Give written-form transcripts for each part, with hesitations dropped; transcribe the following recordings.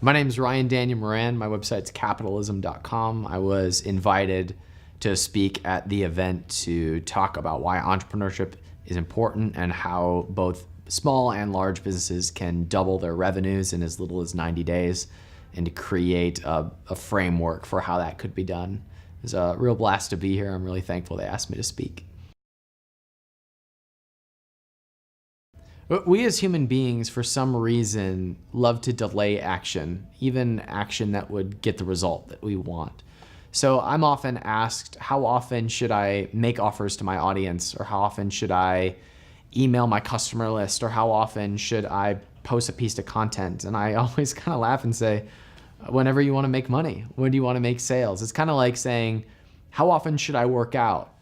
My name is Daniel Moran. My website's capitalism.com. I was invited to speak at the event to talk about why entrepreneurship is important and how both small and large businesses can double their revenues in as little as 90 days, and to create a framework for how that could be done. It's a real blast to be here. I'm really thankful they asked me to speak. We as human beings, for some reason, love to delay action, even action that would get the result that we want. So I'm often asked, how often should I make offers to my audience? Or how often should I email my customer list? Or how often should I post a piece of content? And I always kind of laugh and say, whenever you want to make money. When do you want to make sales? It's kind of like saying, how often should I work out?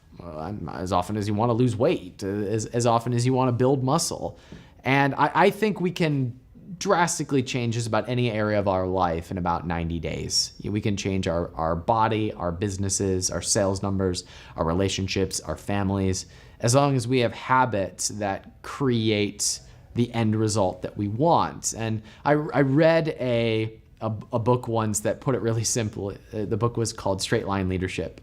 As often as you want to lose weight, as often as you want to build muscle. And I think we can drastically change just about any area of our life in about 90 days. We can change our body, our businesses, our sales numbers, our relationships, our families, as long as we have habits that create the end result that we want. And I read a book once that put it really simple. The book was called Straight Line Leadership.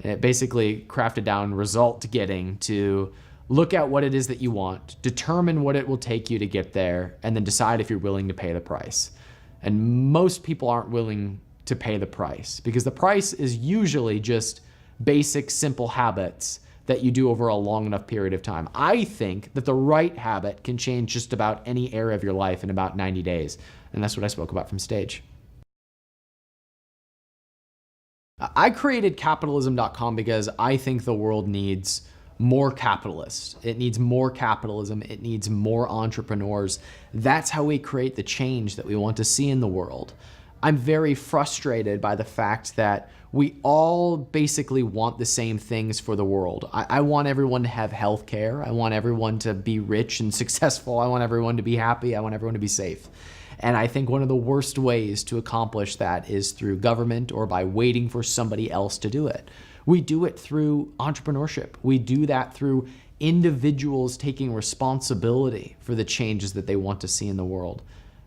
And it basically crafted down result getting to look at what it is that you want, determine what it will take you to get there, and then decide if you're willing to pay the price. And most people aren't willing to pay the price because the price is usually just basic, simple habits that you do over a long enough period of time. I think that the right habit can change just about any area of your life in about 90 days. And that's what I spoke about from stage. I created capitalism.com because I think the world needs more capitalists. It needs more capitalism. It needs more entrepreneurs. That's how we create the change that we want to see in the world. I'm very frustrated by the fact that we all basically want the same things for the world. I want everyone to have health care. I want everyone to be rich and successful. I want everyone to be happy. I want everyone to be safe. And I think one of the worst ways to accomplish that is through government or by waiting for somebody else to do it. We do it through entrepreneurship. We do that through individuals taking responsibility for the changes that they want to see in the world.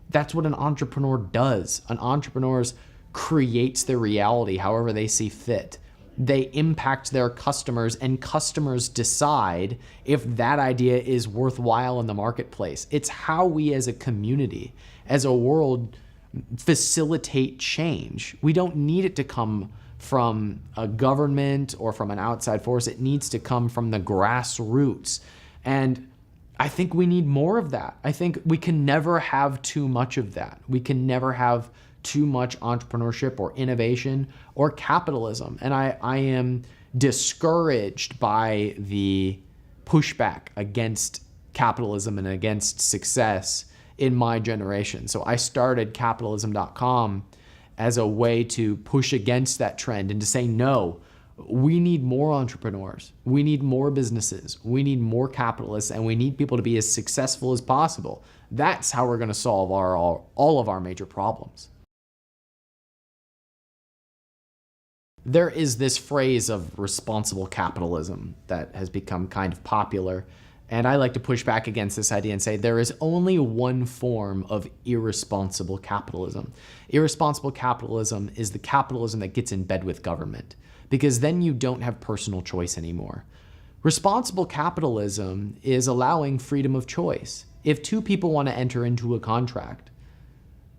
That's what an entrepreneur does. An entrepreneur creates their reality however they see fit. They impact their customers, and customers decide if that idea is worthwhile in the marketplace. It's how we as a community, as a world, facilitate change. We don't need it to come from a government or from an outside force. It needs to come from the grassroots. And I think we need more of that. I think we can never have too much of that. We can never have too much entrepreneurship or innovation or capitalism. And I am discouraged by the pushback against capitalism and against success in my generation. So I started capitalism.com as a way to push against that trend and to say, no, we need more entrepreneurs. We need more businesses. We need more capitalists, and we need people to be as successful as possible. That's how we're going to solve all of our major problems. There is this phrase of responsible capitalism that has become kind of popular. And I like to push back against this idea and say there is only one form of irresponsible capitalism. Irresponsible capitalism is the capitalism that gets in bed with government, because then you don't have personal choice anymore. Responsible capitalism is allowing freedom of choice. If two people want to enter into a contract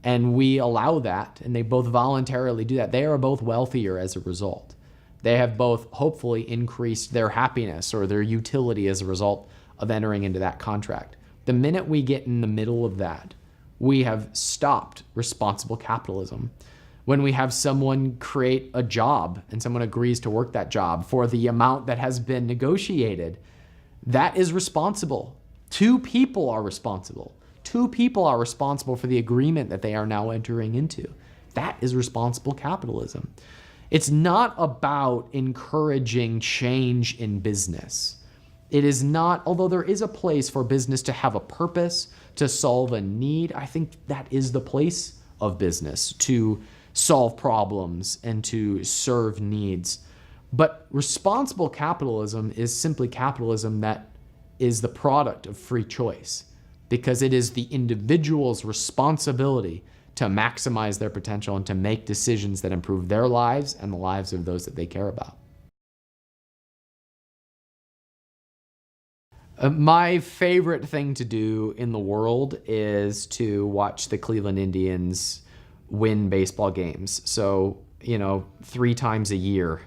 and we allow that, and they both voluntarily do that, they are both wealthier as a result. They have both hopefully increased their happiness or their utility as a result of entering into that contract. The minute we get in the middle of that, we have stopped responsible capitalism. When we have someone create a job and someone agrees to work that job for the amount that has been negotiated, that is responsible. Two people are responsible. Two people are responsible for the agreement that they are now entering into. That is responsible capitalism. It's not about encouraging change in business. It is not, although there is a place for business to have a purpose, to solve a need. I think that is the place of business, to solve problems and to serve needs. But responsible capitalism is simply capitalism that is the product of free choice, because it is the individual's responsibility to maximize their potential and to make decisions that improve their lives and the lives of those that they care about. My favorite thing to do in the world is to watch the Cleveland Indians win baseball games. So, 3 times a year,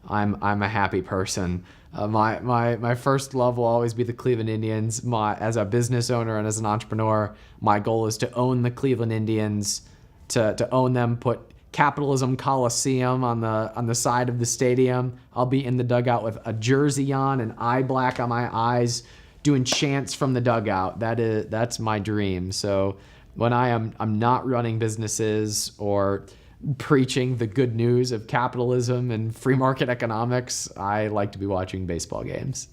I'm a happy person. My first love will always be the Cleveland Indians. As a business owner and as an entrepreneur, my goal is to own the Cleveland Indians, to own them, put Capitalism Coliseum on the side of the stadium. I'll be in the dugout with a jersey on and eye black on my eyes, doing chants from the dugout. That's my dream. So when I'm not running businesses or preaching the good news of capitalism and free market economics, I like to be watching baseball games.